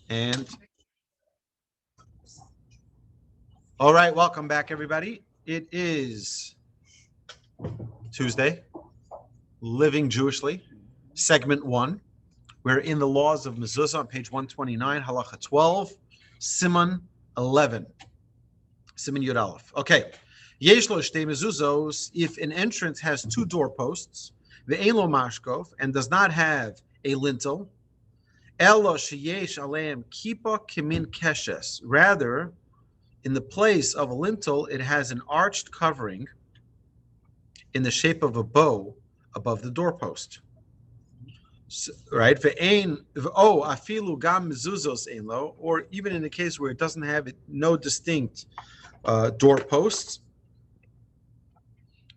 And all right, welcome back, everybody. It is Tuesday, Living Jewishly, segment 1. We're in the laws of Mezuzah on page 129, halacha 12, siman 11, siman yud aleph. Okay, yesh lo shtei mezuzos, if an entrance has 2 doorposts, ve'ein lo mashkov, and does not have a lintel, elo sheyesh aleim kippah kimin keshes, rather, in the place of a lintel, it has an arched covering in the shape of a bow above the doorpost. So, right? Afilu gam mezuzos ein lo, or even in the case where it doesn't have no distinct doorposts.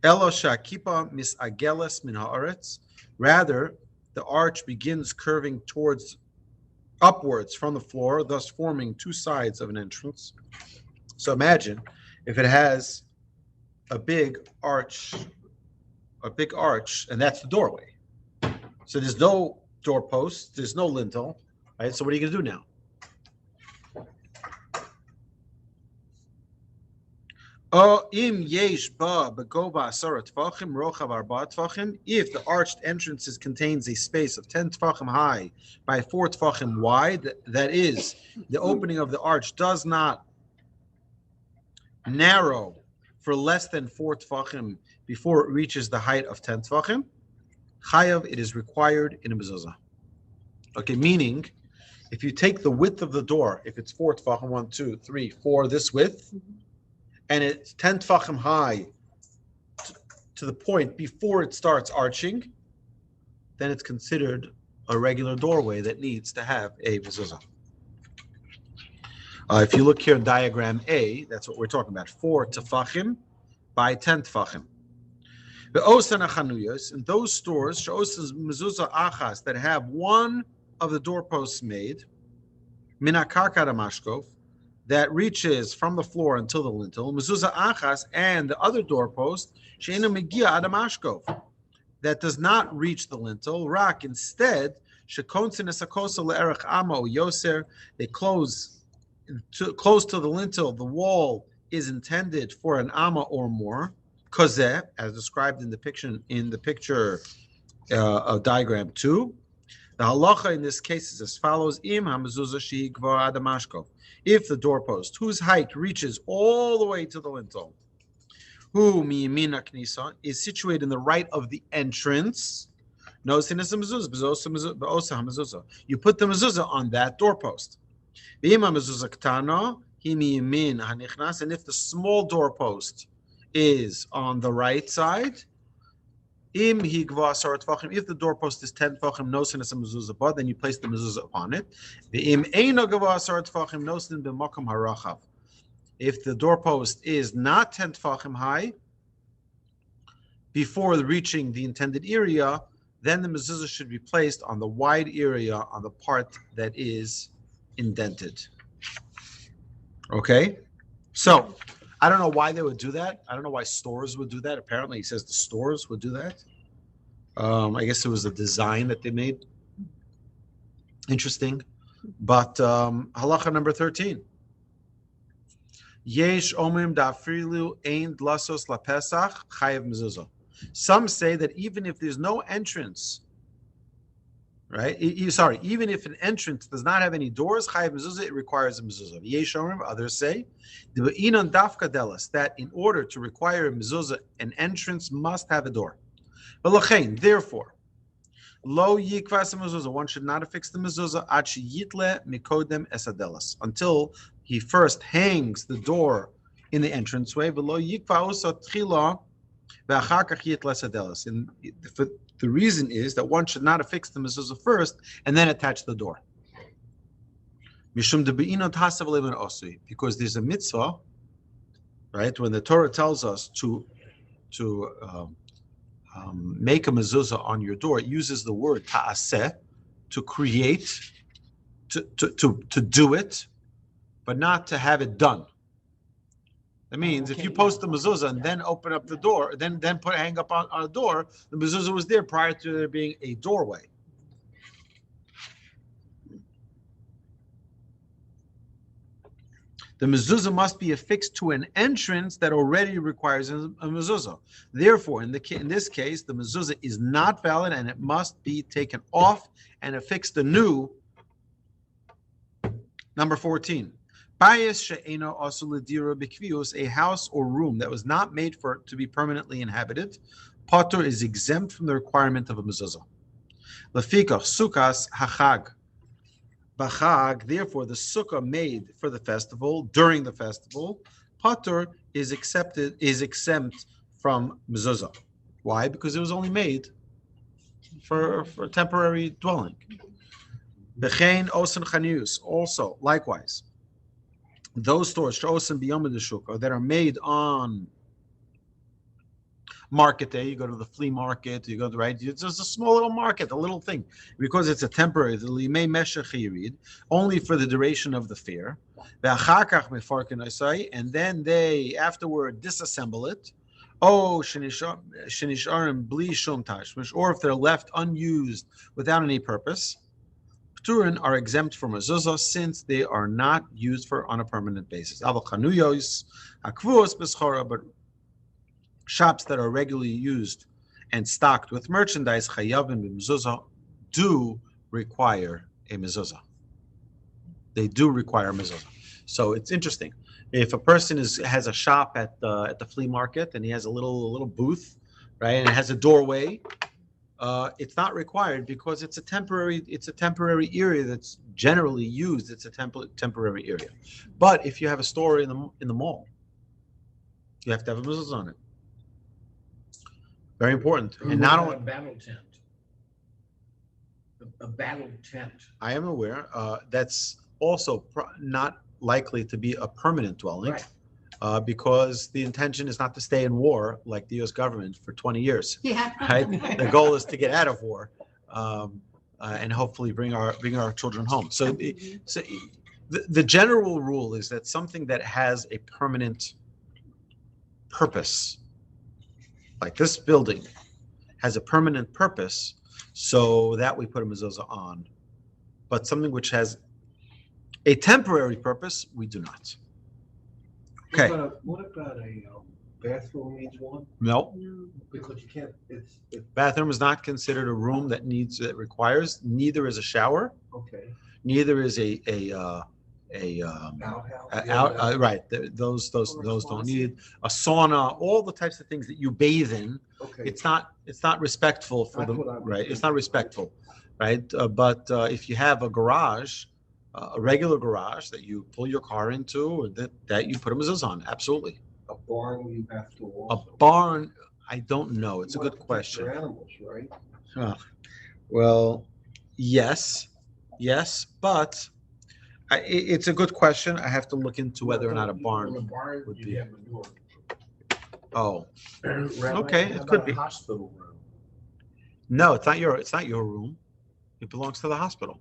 Elo shakipa misageles min haaretz. Rather, the arch begins curving upwards from the floor, thus forming 2 sides of an entrance. So imagine if it has a big arch, and that's the doorway. So there's no doorpost, there's no lintel, right? So what are you going to do now? If the arched entrances contains a space of 10 tefachim high by 4 tefachim wide, that is, the opening of the arch does not narrow for less than 4 tefachim before it reaches the height of 10 tefachim, chayav, it is required in a mezuzah. Okay, meaning, if you take the width of the door, if it's 4 tefachim, 1, 2, 3, 4, this width, and it's 10 tefachim high to the point before it starts arching, then it's considered a regular doorway that needs to have a mezuzah. If you look here in diagram A, that's what we're talking about, 4 tefachim by 10 tefachim. In those stores, mezuzah achas, that have one of the doorposts made, minakarka mashkov, that reaches from the floor until the lintel, mezuzah achas, and the other doorpost, she'ena megia ad mashkov, that does not reach the lintel, rak, instead, shekonsin esakosa le'erech ama o yoser, they close to the lintel, the wall is intended for an amma or more, kozeh, as described in the picture of diagram 2. The halacha in this case is as follows: Im hamezuzah shehi gvora ad mashkov, if the doorpost, whose height reaches all the way to the lintel, who miyamin haknisa, is situated in the right of the entrance, no sinas mezuzah, you put the mezuzah on that doorpost. And if the small doorpost is on the right side, if the doorpost is 10 tefachim, no sin is a mezuzah, but then you place the mezuzah upon it. If the doorpost is not 10 tefachim high, before reaching the intended area, then the mezuzah should be placed on the wide area, on the part that is indented. Okay, so I don't know why they would do that. I don't know why stores would do that. Apparently, he says the stores would do that. I guess it was a design that they made. Interesting. But halacha number 13. Yesh omim da'afrilu ein dlasos lapesach chayev mezuzah. Some say that even if there's no entrance, right? Even if an entrance does not have any doors, chayav mezuzah, it requires a mezuzah. Yesh omim, others say, that in order to require a mezuzah, an entrance must have a door. Therefore, lo yikvas mezuzah, one should not affix the mezuzah ad sheyitle mikodem esadelas, until he first hangs the door in the entranceway. V'lo yikva osa tchila v'achar kach yitle esadelas. And the reason is that one should not affix the mezuzah first and then attach the door. Mishum de be'inot hasav leben osui, because there's a mitzvah, right? When the Torah tells us to make a mezuzah on your door, it uses the word ta'aseh, to create, to do it, but not to have it done. That means if you post the mezuzah and then open up the door, then hang up on a door, the mezuzah was there prior to there being a doorway. The mezuzah must be affixed to an entrance that already requires a mezuzah. Therefore, in this case, the mezuzah is not valid and it must be taken off and affixed anew. Number 14. A house or room that was not made to be permanently inhabited, patur, is exempt from the requirement of a mezuzah. Lefikach sukas hachag. Bachag, therefore, the sukkah made for the festival, during the festival, patur, is exempt from mezuzah. Why? Because it was only made for a temporary dwelling. Bechein osen chanius, also, likewise, those stores, osen biyom shukah, that are made on market day, you go to the flea market, you go to, right, it's just a small little market, a little thing, because it's a temporary, only for the duration of the fair, and then they afterward disassemble it, or if they're left unused without any purpose, Pturin are exempt from mezuzah since they are not used on a permanent basis. But shops that are regularly used and stocked with merchandise, chayavim b'mezuzah, do require a mezuzah. They do require mezuzah. So it's interesting. If a person has a shop at the flea market and he has a little booth, right, and it has a doorway, it's not required because it's a temporary area that's generally used. It's a temporary area. But if you have a store in the mall, you have to have a mezuzah on it. Very important. And not only a battle tent. A battle tent. I am aware. That's also not likely to be a permanent dwelling, right, because the intention is not to stay in war like the U.S. government for 20 years. Yeah. Right? The goal is to get out of war and hopefully bring our children home. So the general rule is that something that has a permanent purpose, like this building, has a permanent purpose, so that we put a mezuzah on. But something which has a temporary purpose, we do not. Okay. What about a bathroom needs one? No. Because you can't. Bathroom is not considered a room that requires. Neither is a shower. Okay. Neither is a outhouse. Right. Those don't need a sauna. All the types of things that you bathe in. Okay. It's not respectful for the right. It's not respectful, right? But if you have a garage, a regular garage that you pull your car into, that you put a mezuzah on, absolutely. A barn you have to also. A barn, I don't know. It's a good question. Animals, right? Well, yes, but it's a good question. I have to look into whether or not a barn would be. Oh, okay, it could be. Hospital room. No, it's not your room. It belongs to the hospital.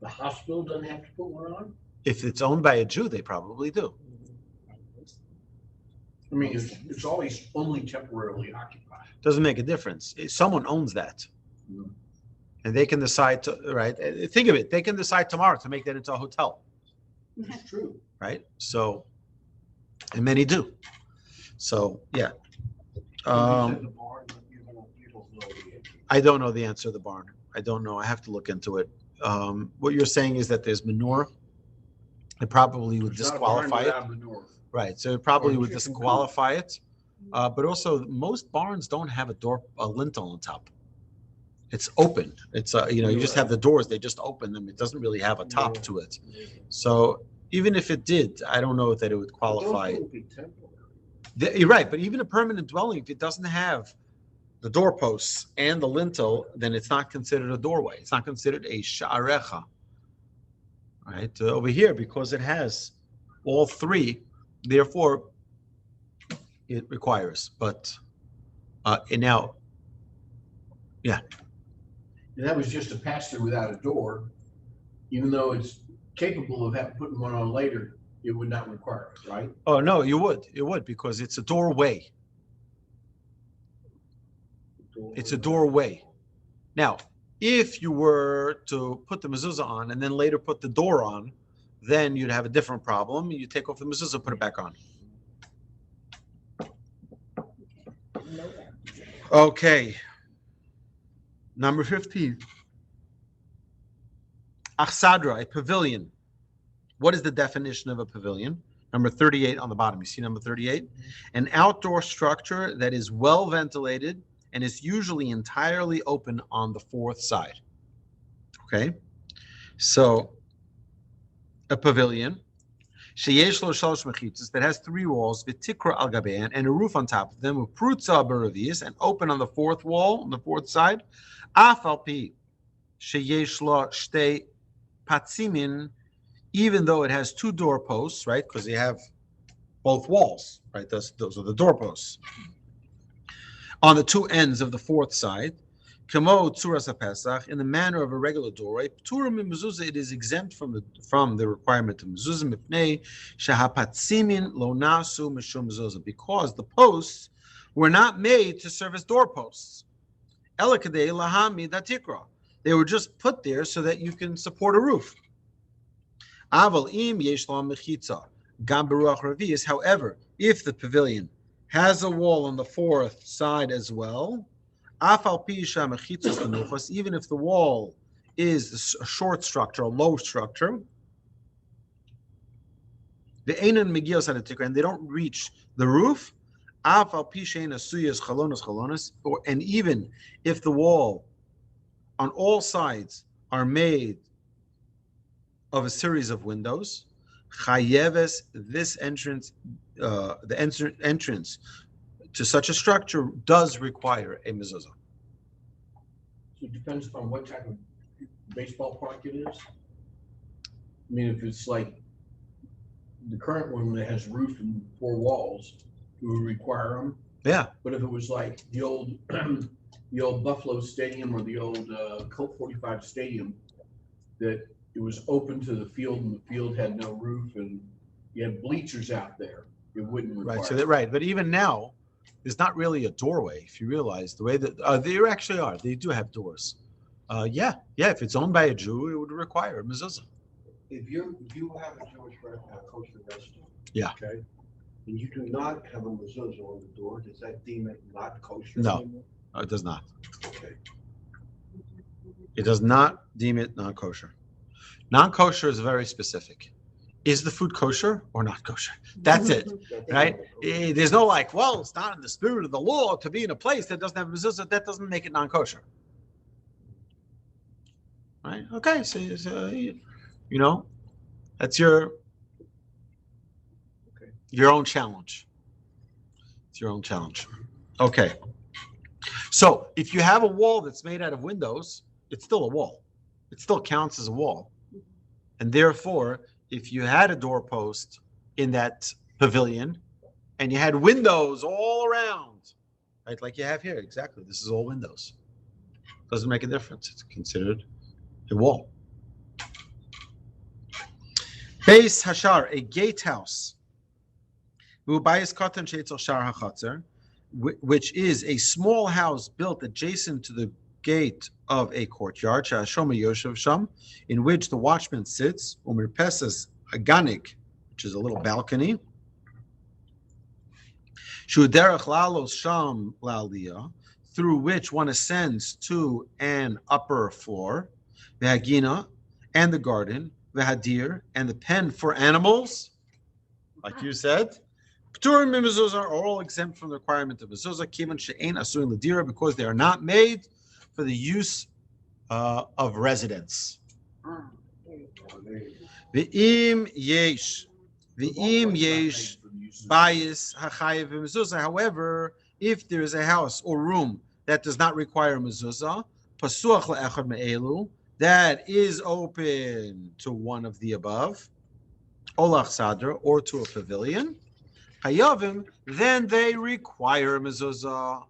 The hospital doesn't have to put one on? If it's owned by a Jew, they probably do. I mean, it's always only temporarily occupied. Doesn't make a difference. Someone owns that. And they can decide to, right? Think of it. They can decide tomorrow to make that into a hotel. It's true. Right? So, and many do. So, yeah. I don't know the answer to the barn. I don't know. I have to look into it. What you're saying is that there's manure. It probably would disqualify it. Right. So it probably would disqualify it. But also, most barns don't have a lintel on top. It's open. It's you just have the doors. They just open them. It doesn't really have a top to it. So even if it did, I don't know that it would qualify. You're right. But even a permanent dwelling, if it doesn't have the doorposts and the lintel, then it's not considered a doorway. It's not considered a sha'arecha. Right? Over here, because it has all three, therefore it requires. But now, yeah. And that was just a pass-through without a door. Even though it's capable of putting one on later, it would not require it, right? Oh, no, you would. It would, because it's a doorway. It's a doorway. Now, if you were to put the mezuzah on and then later put the door on, then you'd have a different problem. You take off the mezuzah, put it back on. Okay. Number 15. Achsadra, a pavilion. What is the definition of a pavilion? Number 38 on the bottom. You see number 38? An outdoor structure that is well ventilated and is usually entirely open on the fourth side. Okay? So, a pavilion that has three walls, and a roof on top of them, and open on the fourth wall, on the fourth side. Even though it has two doorposts, right? Because they have both walls, right? Those are the doorposts. On the two ends of the fourth side, in the manner of a regular doorway, it is exempt from the requirement of mezuzah, because the posts were not made to serve as doorposts. They were just put there so that you can support a roof. However, if the pavilion has a wall on the fourth side as well, even if the wall is a short structure, a low structure, and they don't reach the roof, and even if the wall on all sides are made of a series of windows, this entrance, the entrance to such a structure does require a mezuzah. So it depends upon what type of baseball park it is. I mean, if it's like the current one that has roof and four walls, it would require them. Yeah. But if it was like the old Buffalo Stadium or the old Colt 45 Stadium, that it was open to the field and the field had no roof and you had bleachers out there, it wouldn't require. Right. So right. But even now, there's not really a doorway. If you realize the way that there actually are, they do have doors. Yeah. If it's owned by a Jew, it would require a mezuzah. If you have a Jewish kosher restaurant, yeah, okay, and you do not have a mezuzah on the door, does that deem it not kosher No. anymore? No, it does not. Okay. It does not deem it non-kosher. Non-kosher is very specific. Is the food kosher or not kosher? That's it, right? There's no like, well, it's not in the spirit of the law to be in a place that doesn't have mezuzah. That doesn't make it non-kosher, right? Okay, so that's your own challenge. It's your own challenge. Okay. So if you have a wall that's made out of windows, it's still a wall. It still counts as a wall. And therefore, if you had a doorpost in that pavilion and you had windows all around, right, like you have here, exactly, this is all windows. Doesn't make a difference. It's considered a wall. Beis Hashar, a gatehouse, which is a small house built adjacent to the gate of a courtyard, in which the watchman sits, aganik, which is a little balcony, through which one ascends to an upper floor, and the garden, and the pen for animals, like you said. Pturim and mezuzah are all exempt from the requirement of mezuzah, because they are not made for the use of residence. V'im yesh bayis hachayev mezuzah. However, if there is a house or room that does not require mezuzah, pasuach le'echad me'elu, that is open to one of the above, olach sadra, or to a pavilion, hayavim, then they require mezuzah.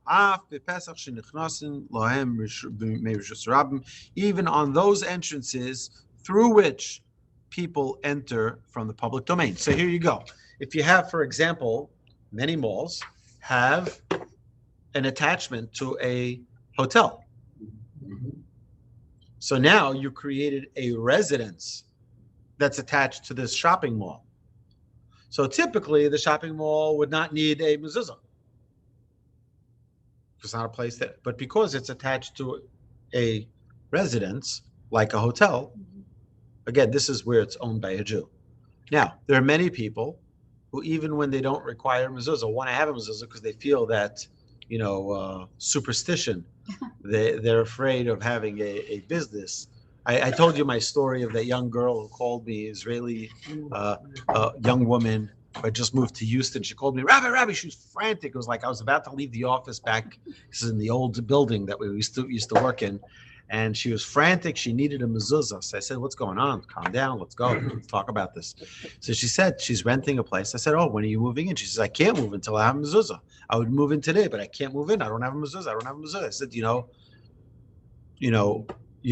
Even on those entrances through which people enter from the public domain. So here you go. If you have, for example, many malls have an attachment to a hotel. So now you created a residence that's attached to this shopping mall. So typically, the shopping mall would not need a mezuzah. It's not a place that, but because it's attached to a residence, like a hotel, again, this is where it's owned by a Jew. Now, there are many people who, even when they don't require mezuzah, want to have a mezuzah because they feel that, superstition. They're afraid of having a business. I told you my story of that young girl who called me, Israeli young woman who had just moved to Houston. She called me, Rabbi. She was frantic. It was like I was about to leave the office back. This is in the old building that we used to work in. And she was frantic. She needed a mezuzah. So I said, what's going on? Calm down. Let's go. Let's talk about this. So she said she's renting a place. I said, oh, when are you moving in? She says, I can't move until I have a mezuzah. I would move in today, but I can't move in. I don't have a mezuzah. I said, you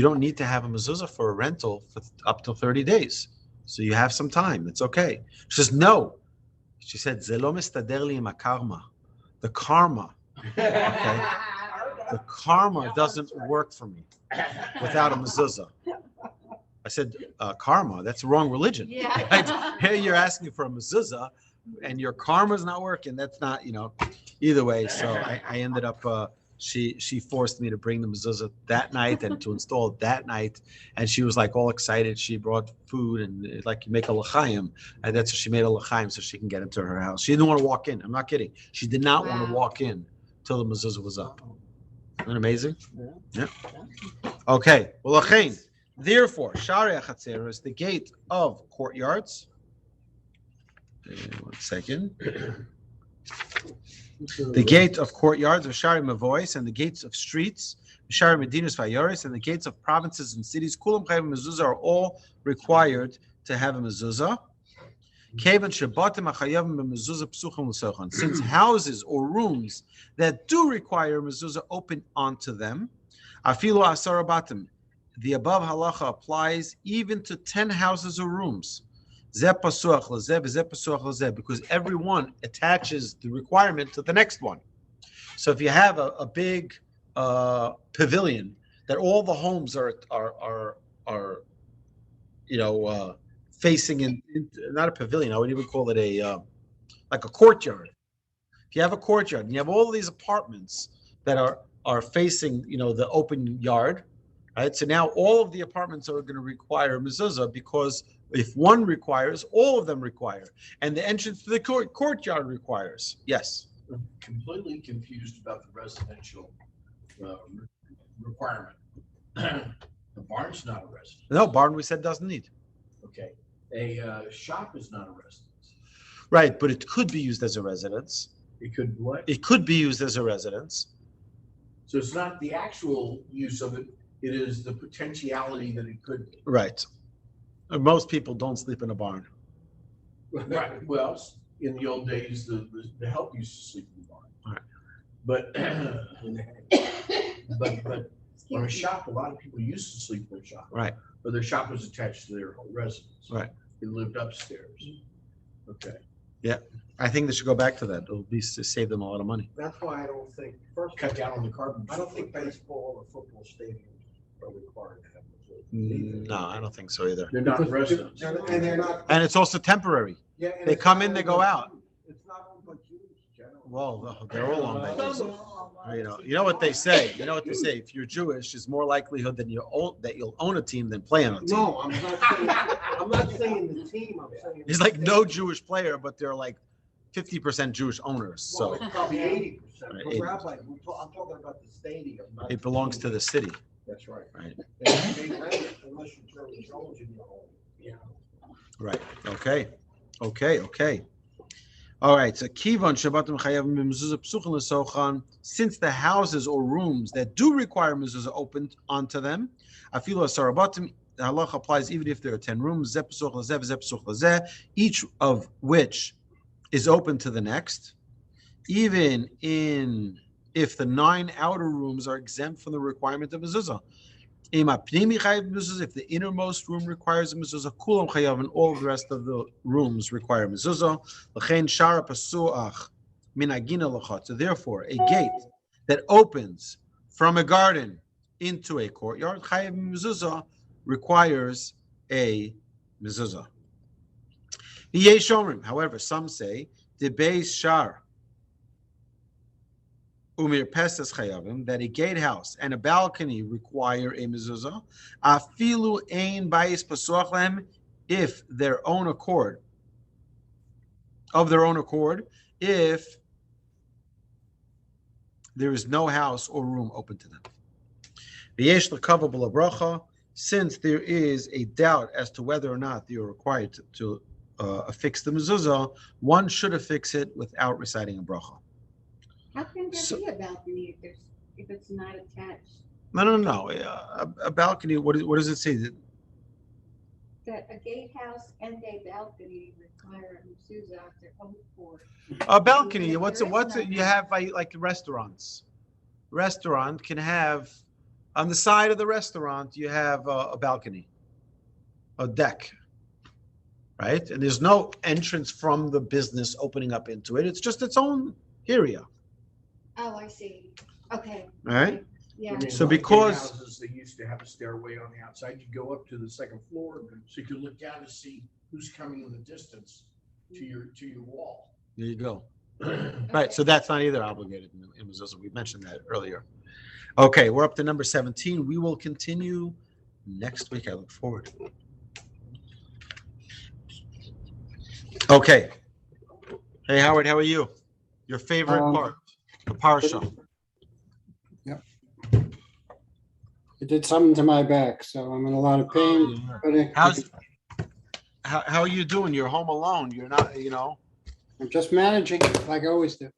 don't need to have a mezuzah for a rental for up till 30 days. So you have some time. It's okay. She says, no. She said, Ze lo mistader li im karma. The karma. Okay. The karma doesn't work for me without a mezuzah. I said, karma, that's the wrong religion. Yeah. Right? Here you're asking for a mezuzah and your karma's not working. That's not, either way. So I ended up, she forced me to bring the mezuzah that night and to install it that night. And she was like all excited. She brought food and like you make a l'chaim. And that's what she made a l'chaim so she can get into her house. She didn't want to walk in. I'm not kidding. She did not want to walk in till the mezuzah was up. Isn't that amazing? Yeah. Okay. Well, therefore, Sharei HaChatzer is the gate of courtyards. One second. The gate of courtyards of Sharei Mavois and the gates of streets, Sharei Medinas Vayoris and the gates of provinces and cities. Kulam Chayim Mezuzah are all required to have a mezuzah. Since houses or rooms that do require mezuzah open onto them, afilu asarabatim, the above halacha applies even to 10 houses or rooms. Because every one attaches the requirement to the next one. So if you have a big pavilion that all the homes are facing in not a pavilion, I would even call it like a courtyard. If you have a courtyard and you have all these apartments that are facing the open yard, right? So now all of the apartments are going to require mezuzah because if one requires, all of them require, and the entrance to the courtyard requires. Yes. I'm completely confused about the residential requirement. The barn's not a residence. No, barn we said doesn't need. Okay. A shop is not a residence. Right, but it could be used as a residence. It could what? It could be used as a residence. So it's not the actual use of it. It is the potentiality that it could be. Right. Most people don't sleep in a barn. Right. Well, in the old days, the help used to sleep in the barn. Right. But on a shop, a lot of people used to sleep in their shop. Right. But their shop was attached to their home residence. Right. They lived upstairs. Okay. Yeah. I think they should go back to that. It'll be to save them a lot of money. That's why I don't think, first, Cut down on the carbon. I don't think baseball or football stadiums are required to have mezuzah. No, I don't think so either. They're not residents. And they're not. And it's also temporary. Yeah, and They it's come not in, they owned go by out. Jews. It's not owned by Jews, generally. Well, they're all on by Jews. You know what they say. If you're Jewish, it's more likelihood that you'll own a team than play on a team. No, I'm not saying the team, I'm saying. He's like no Jewish player, but they're like 50% Jewish owners. Well, So it's probably 80%. Right, But 80%. Rabbi, I'm talking about the stadium. not it belongs to the city. That's right. Right. They rent it unless you turn the zones in your home. Yeah. Right. Okay. All right. So Kivan Shabbatim Chayavim Mezuzah Psuchin L'Sochan. Since the houses or rooms that do require mezuzah opened onto them, Afilu Asarabatim, the halacha applies even if there are 10 rooms. Zeh Psuch L'Zeh, Zeh Psuch L'Zeh, each of which is open to the next, even if the 9 outer rooms are exempt from the requirement of mezuzah. If the innermost room requires a mezuzah, kulam chayav, and all of the rest of the rooms require mezuzah. So therefore, a gate that opens from a garden into a courtyard, chayav mezuzah, requires a mezuzah. However, some say the beis shar umir pesas chayavim, that a gatehouse and a balcony require a mezuzah. Afilu ein bayis pasuach lehem, if of their own accord, if there is no house or room open to them. V'yesh l'kava b'la bracha, since there is a doubt as to whether or not you're required to affix the mezuzah, one should affix it without reciting a bracha. How can there be a balcony if it's not attached? No. A balcony. What does it say? That a gatehouse and a balcony require a mezuzah of their own accord. A balcony. What's it? You have like restaurants. Restaurant can have on the side of the restaurant. You have a balcony, a deck, right? And there's no entrance from the business opening up into it. It's just its own area. Oh, I see. Okay. All right. Yeah. I mean, So like because- houses, they used to have a stairway on the outside. You go up to the second floor, so you could look down to see who's coming in the distance to your wall. There you go. Right. So that's not either obligated in mezuzah. We mentioned that earlier. Okay, we're up to number 17. We will continue next week. I look forward to it. Okay. Hey, Howard, how are you? Your favorite part, the parsha. It did something to my back, so I'm in a lot of pain. But How are you doing? You're home alone. You're not, I'm just managing like I always do.